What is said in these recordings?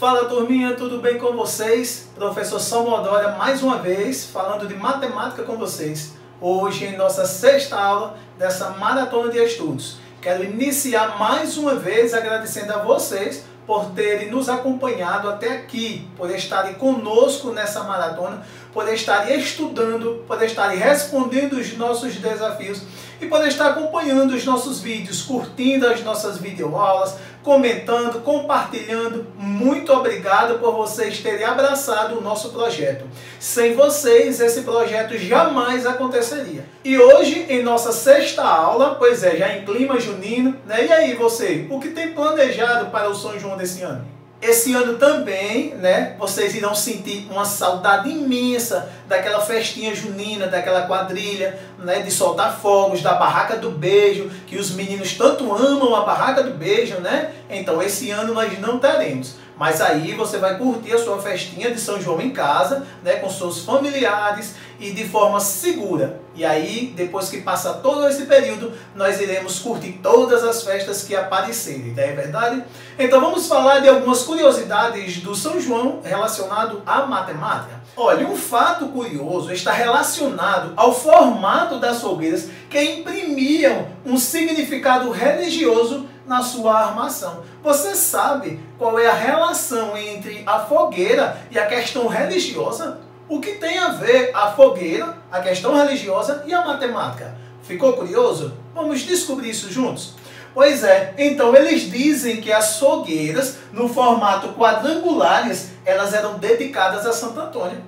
Fala turminha, tudo bem com vocês? Professor Salmodória mais uma vez falando de matemática com vocês. Hoje em nossa sexta aula dessa maratona de estudos. Quero iniciar mais uma vez agradecendo a vocês por terem nos acompanhado até aqui, por estarem conosco nessa maratona, por estarem estudando, por estarem respondendo os nossos desafios e por estar acompanhando os nossos vídeos, curtindo as nossas videoaulas, comentando, compartilhando. Muito obrigado por vocês terem abraçado o nosso projeto. Sem vocês, esse projeto jamais aconteceria. E hoje, em nossa sexta aula, pois é, já em clima junino, né? E aí você, o que tem planejado para o São João desse ano? Esse ano também, né, vocês irão sentir uma saudade imensa daquela festinha junina, daquela quadrilha, né, de soltar fogos, da barraca do beijo, que os meninos tanto amam a barraca do beijo, né? Então esse ano nós não teremos. Mas aí você vai curtir a sua festinha de São João em casa, né, com seus familiares e de forma segura. E aí, depois que passa todo esse período, nós iremos curtir todas as festas que aparecerem, não é verdade? Então vamos falar de algumas curiosidades do São João relacionado à matemática. Olha, um fato curioso está relacionado ao formato das fogueiras que imprimiam um significado religioso na sua armação. Você sabe qual é a relação entre a fogueira e a questão religiosa? O que tem a ver a fogueira, a questão religiosa e a matemática? Ficou curioso? Vamos descobrir isso juntos? Pois é, então eles dizem que as fogueiras, no formato quadrangulares, elas eram dedicadas a Santo Antônio.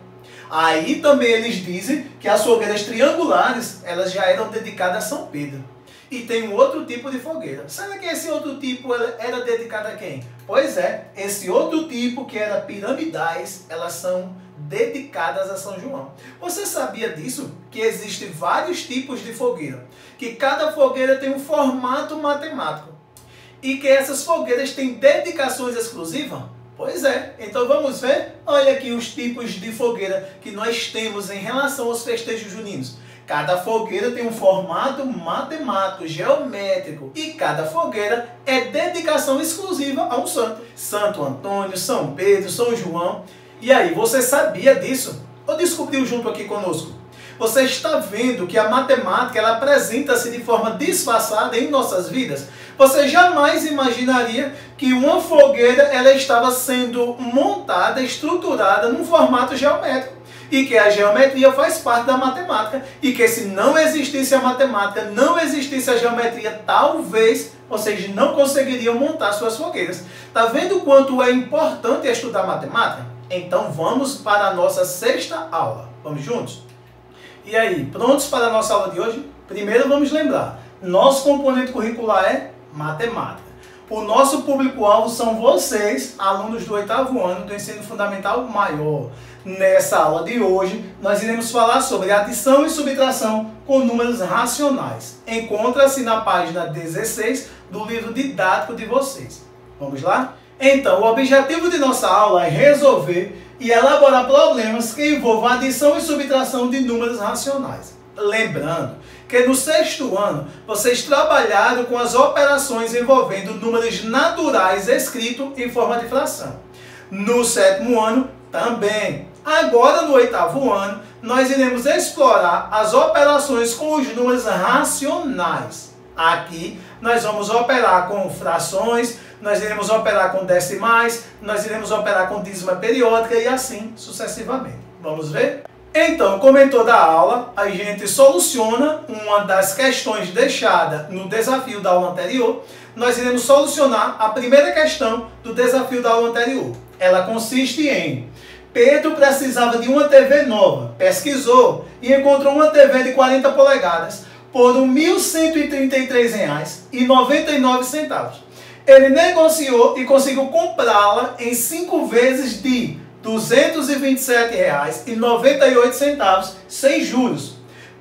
Aí também eles dizem que as fogueiras triangulares, elas já eram dedicadas a São Pedro. E tem um outro tipo de fogueira. Será que esse outro tipo era dedicado a quem? Pois é, esse outro tipo que era piramidais, elas são dedicadas a São João. Você sabia disso? Que existem vários tipos de fogueira. Que cada fogueira tem um formato matemático. E que essas fogueiras têm dedicações exclusivas? Pois é. Então vamos ver? Olha aqui os tipos de fogueira que nós temos em relação aos festejos juninos. Cada fogueira tem um formato matemático, geométrico. E cada fogueira é dedicação exclusiva a um santo. Santo Antônio, São Pedro, São João. E aí, você sabia disso? Ou descobriu junto aqui conosco? Você está vendo que a matemática ela apresenta-se de forma disfarçada em nossas vidas? Você jamais imaginaria que uma fogueira ela estava sendo montada, estruturada num formato geométrico. E que a geometria faz parte da matemática. E que se não existisse a matemática, não existisse a geometria, talvez vocês não conseguiriam montar suas fogueiras. Está vendo o quanto é importante estudar matemática? Então vamos para a nossa sexta aula. Vamos juntos? E aí, prontos para a nossa aula de hoje? Primeiro vamos lembrar, nosso componente curricular é matemática. O nosso público-alvo são vocês, alunos do 8º ano do ensino fundamental maior. Nessa aula de hoje, nós iremos falar sobre adição e subtração com números racionais. Encontra-se na página 16 do livro didático de vocês. Vamos lá? Então, o objetivo de nossa aula é resolver e elaborar problemas que envolvam adição e subtração de números racionais. Lembrando que no 6º ano, vocês trabalharam com as operações envolvendo números naturais escritos em forma de fração. No 7º ano, também. Agora, no 8º ano, nós iremos explorar as operações com os números racionais. Aqui, nós vamos operar com frações, nós iremos operar com decimais, nós iremos operar com dízima periódica e assim sucessivamente. Vamos ver? Então, como em toda aula, a gente soluciona uma das questões deixadas no desafio da aula anterior. Nós iremos solucionar a primeira questão do desafio da aula anterior. Ela consiste em: Pedro precisava de uma TV nova, pesquisou e encontrou uma TV de 40 polegadas por R$ 1.133,99. Ele negociou e conseguiu comprá-la em 5 vezes de R$ 227,98 sem juros.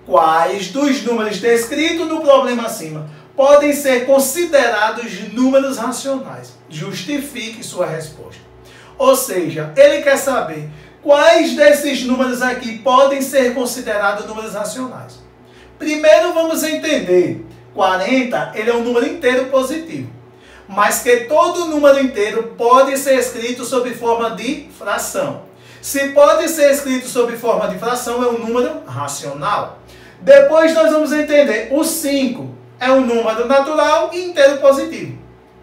Quais dos números descritos no problema acima podem ser considerados números racionais? Justifique sua resposta. Ou seja, ele quer saber quais desses números aqui podem ser considerados números racionais. Primeiro vamos entender, 40 ele é um número inteiro positivo. mas que todo número inteiro pode ser escrito sob forma de fração. Se pode ser escrito sob forma de fração, é um número racional. Depois nós vamos entender, o 5 é um número natural e inteiro positivo.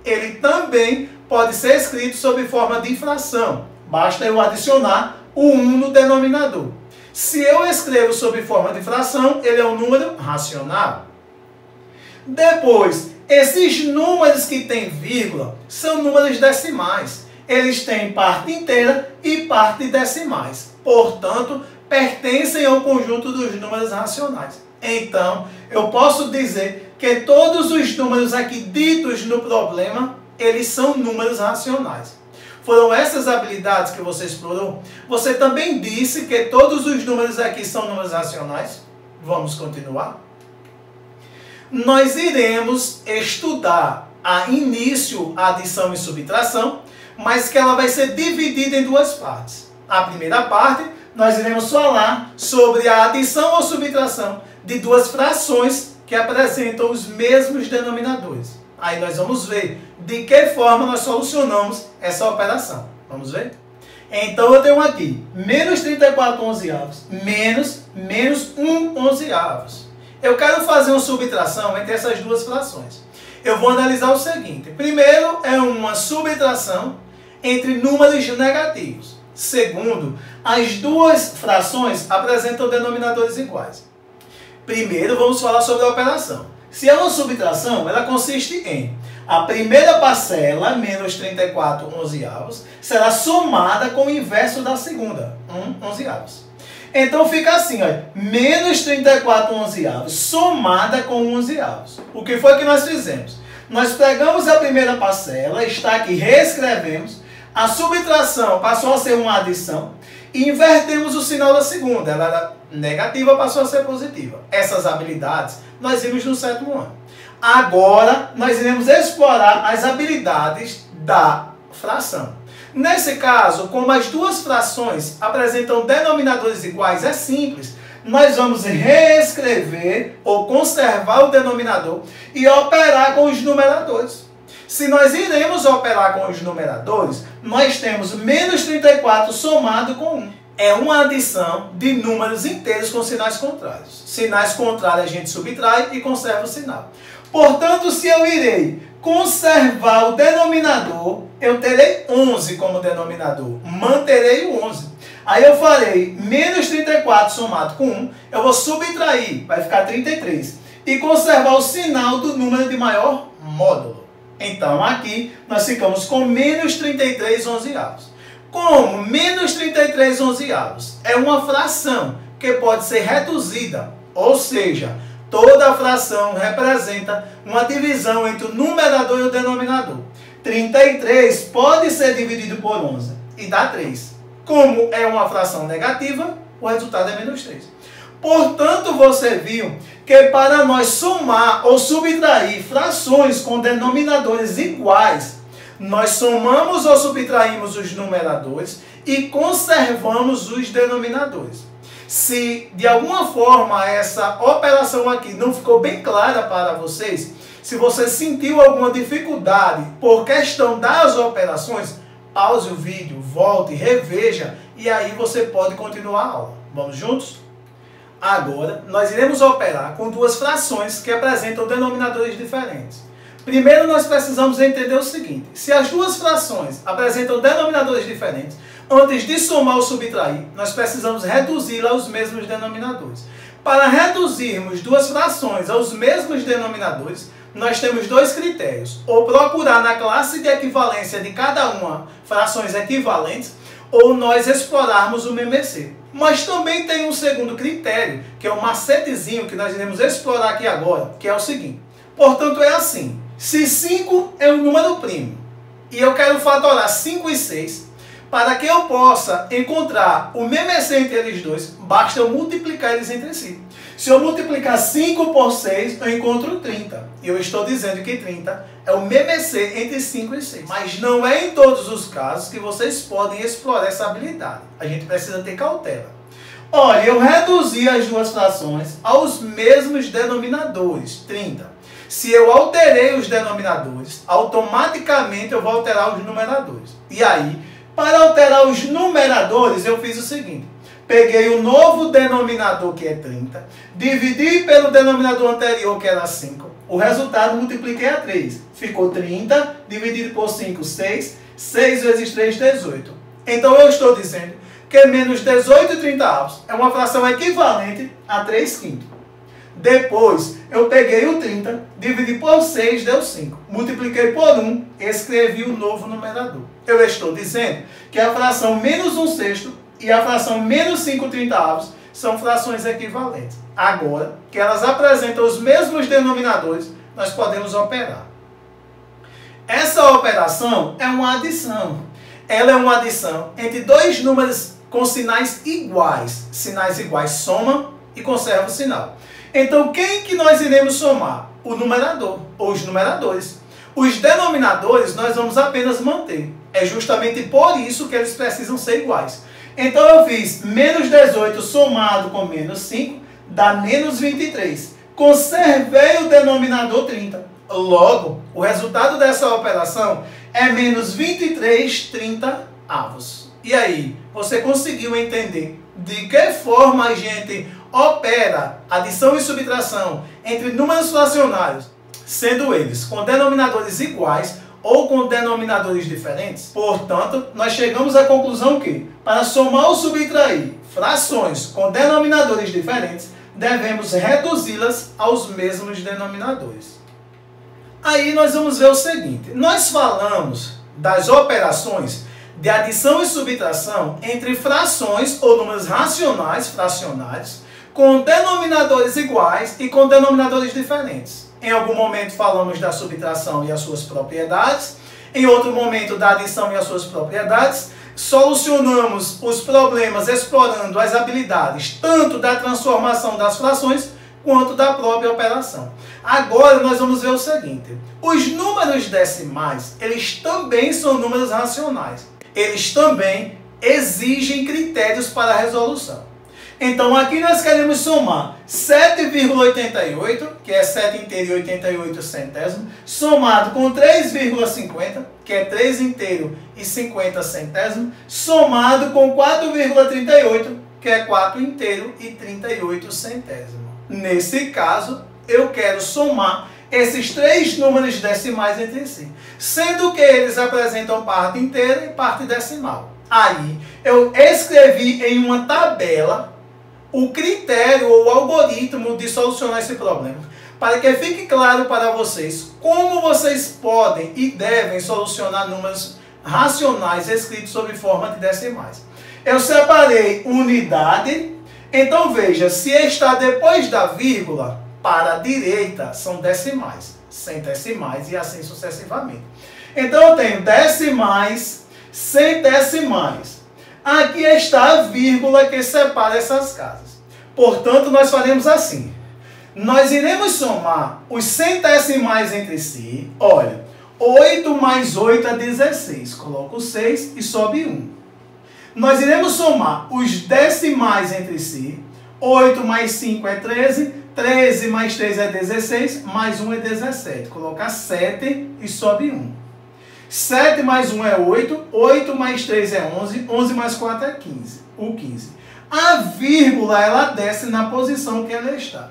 Ele também pode ser escrito sob forma de fração. Basta eu adicionar o 1 no denominador. Se eu escrevo sob forma de fração, ele é um número racional. Depois, esses números que têm vírgula são números decimais. Eles têm parte inteira e parte decimais. Portanto, pertencem ao conjunto dos números racionais. Então, eu posso dizer que todos os números aqui ditos no problema, eles são números racionais. Foram essas habilidades que você explorou? Você também disse que todos os números aqui são números racionais? Vamos continuar? Nós iremos estudar a início, adição e subtração, mas que ela vai ser dividida em duas partes. A primeira parte, nós iremos falar sobre a adição ou subtração de duas frações que apresentam os mesmos denominadores. Aí nós vamos ver de que forma nós solucionamos essa operação. Vamos ver? Então eu tenho aqui menos 34 onzeavos menos 1 onzeavos. Eu quero fazer uma subtração entre essas duas frações. Eu vou analisar o seguinte. Primeiro é uma subtração entre números negativos. Segundo, as duas frações apresentam denominadores iguais. Primeiro vamos falar sobre a operação. Se é uma subtração, ela consiste em a primeira parcela, menos 34 onzeavos, será somada com o inverso da segunda, 1 onzeavos. Então fica assim, ó, menos 34 onzeavos somada com 1 onzeavos. O que foi que nós fizemos? Nós pegamos a primeira parcela, está aqui, reescrevemos, a subtração passou a ser uma adição e invertemos o sinal da segunda. Ela era negativa, passou a ser positiva. Essas habilidades nós vimos no 7º ano. Agora nós iremos explorar as habilidades da fração. Nesse caso, como as duas frações apresentam denominadores iguais, é simples. Nós vamos reescrever ou conservar o denominador e operar com os numeradores. Se nós iremos operar com os numeradores, nós temos menos 34 somado com 1. É uma adição de números inteiros com sinais contrários. Sinais contrários a gente subtrai e conserva o sinal. Portanto, se eu irei conservar o denominador, eu terei 11 como denominador. Manterei o 11. Aí eu farei menos 34 somado com 1, eu vou subtrair, vai ficar 33. E conservar o sinal do número de maior módulo. Então, aqui nós ficamos com menos 33 onzeavos. Como menos 33 onzeavos é uma fração que pode ser reduzida, ou seja, toda fração representa uma divisão entre o numerador e o denominador. 33 pode ser dividido por 11 e dá 3. Como é uma fração negativa, o resultado é menos 3. Portanto, você viu que para nós somar ou subtrair frações com denominadores iguais, nós somamos ou subtraímos os numeradores e conservamos os denominadores. Se de alguma forma essa operação aqui não ficou bem clara para vocês, se você sentiu alguma dificuldade por questão das operações, pause o vídeo, volte, reveja e aí você pode continuar a aula. Vamos juntos? Agora, nós iremos operar com duas frações que apresentam denominadores diferentes. Primeiro, nós precisamos entender o seguinte. Se as duas frações apresentam denominadores diferentes, antes de somar ou subtrair, nós precisamos reduzi-la aos mesmos denominadores. Para reduzirmos duas frações aos mesmos denominadores, nós temos dois critérios. Ou procurar na classe de equivalência de cada uma frações equivalentes, ou nós explorarmos o MMC. Mas também tem um segundo critério, que é um macetezinho que nós iremos explorar aqui agora, que é o seguinte. Portanto, é assim. Se 5 é um número primo, e eu quero fatorar 5 e 6, para que eu possa encontrar o MMC entre eles dois, basta eu multiplicar eles entre si. Se eu multiplicar 5 por 6, eu encontro 30. E eu estou dizendo que 30 é o MMC entre 5 e 6. Mas não é em todos os casos que vocês podem explorar essa habilidade. A gente precisa ter cautela. Olha, eu reduzi as duas frações aos mesmos denominadores, 30. Se eu alterei os denominadores, automaticamente eu vou alterar os numeradores. E aí, para alterar os numeradores, eu fiz o seguinte. Peguei o novo denominador, que é 30, dividi pelo denominador anterior, que era 5. O resultado multipliquei a 3. Ficou 30, dividido por 5, 6. 6 vezes 3, 18. Então eu estou dizendo que menos 18/30 é uma fração equivalente a 3/5. Depois, eu peguei o 30, dividi por 6, deu 5. Multipliquei por 1, escrevi o novo numerador. Eu estou dizendo que a fração menos 1/6 e a fração menos 5/30 são frações equivalentes. Agora, que elas apresentam os mesmos denominadores, nós podemos operar. Essa operação é uma adição. Ela é uma adição entre dois números com sinais iguais. Sinais iguais somam e conservam o sinal. Então, quem que nós iremos somar? O numerador, ou os numeradores. Os denominadores nós vamos apenas manter. É justamente por isso que eles precisam ser iguais. Então, eu fiz menos 18 somado com menos 5, dá menos 23. Conservei o denominador 30. Logo, o resultado dessa operação é menos 23/30. E aí, você conseguiu entender de que forma a gente opera adição e subtração entre números fracionários, sendo eles com denominadores iguais ou com denominadores diferentes? Portanto, nós chegamos à conclusão que, para somar ou subtrair frações com denominadores diferentes, devemos reduzi-las aos mesmos denominadores. Aí nós vamos ver o seguinte. Nós falamos das operações de adição e subtração entre frações ou números racionais, fracionários, com denominadores iguais e com denominadores diferentes. Em algum momento falamos da subtração e as suas propriedades, em outro momento da adição e as suas propriedades. Solucionamos os problemas explorando as habilidades tanto da transformação das frações quanto da própria operação. Agora nós vamos ver o seguinte. Os números decimais, eles também são números racionais. Eles também exigem critérios para a resolução. Então aqui nós queremos somar 7,88, que é 7 inteiro e 88 centésimos, somado com 3,50, que é 3 inteiro e 50 centésimos, somado com 4,38, que é 4 inteiro e 38 centésimos. Nesse caso, eu quero somar esses três números decimais entre si, sendo que eles apresentam parte inteira e parte decimal. Aí, eu escrevi em uma tabela o critério ou o algoritmo de solucionar esse problema, para que fique claro para vocês como vocês podem e devem solucionar números racionais escritos sob forma de decimais. Eu separei unidade, então veja, se está depois da vírgula, para a direita são decimais, centesimais e assim sucessivamente. Então eu tenho decimais, centesimais. Aqui está a vírgula que separa essas casas. Portanto, nós faremos assim. Nós iremos somar os centesimais entre si. Olha, 8 mais 8 é 16. Coloco 6 e sobe 1. Nós iremos somar os decimais entre si. 8 mais 5 é 13. 13 mais 3 é 16. Mais 1 é 17. Colocar 7 e sobe 1. 7 mais 1 é 8. 8 mais 3 é 11. 11 mais 4 é 15. O 15. A vírgula, ela desce na posição que ela está.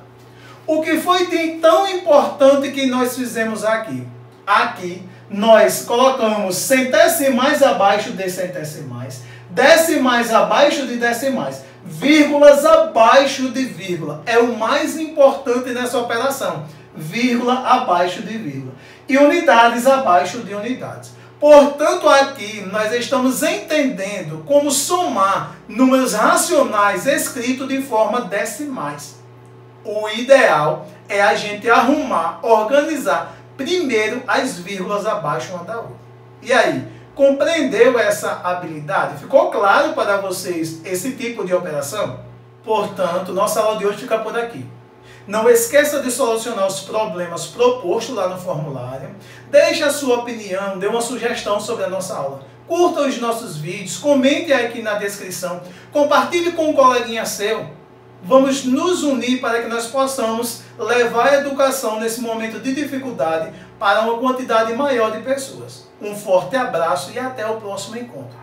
O que foi tão importante que nós fizemos aqui? Aqui, nós colocamos centesimais abaixo de centesimais, decimais abaixo de decimais, vírgulas abaixo de vírgula. É o mais importante nessa operação. Vírgula abaixo de vírgula. E unidades abaixo de unidades. Portanto, aqui nós estamos entendendo como somar números racionais escritos de forma decimais. O ideal é a gente arrumar, organizar primeiro as vírgulas abaixo uma da outra. E aí, compreendeu essa habilidade? Ficou claro para vocês esse tipo de operação? Portanto, nossa aula de hoje fica por aqui. Não esqueça de solucionar os problemas propostos lá no formulário. Deixe a sua opinião, dê uma sugestão sobre a nossa aula. Curta os nossos vídeos, comente aqui na descrição, compartilhe com um coleguinha seu. Vamos nos unir para que nós possamos levar a educação nesse momento de dificuldade para uma quantidade maior de pessoas. Um forte abraço e até o próximo encontro.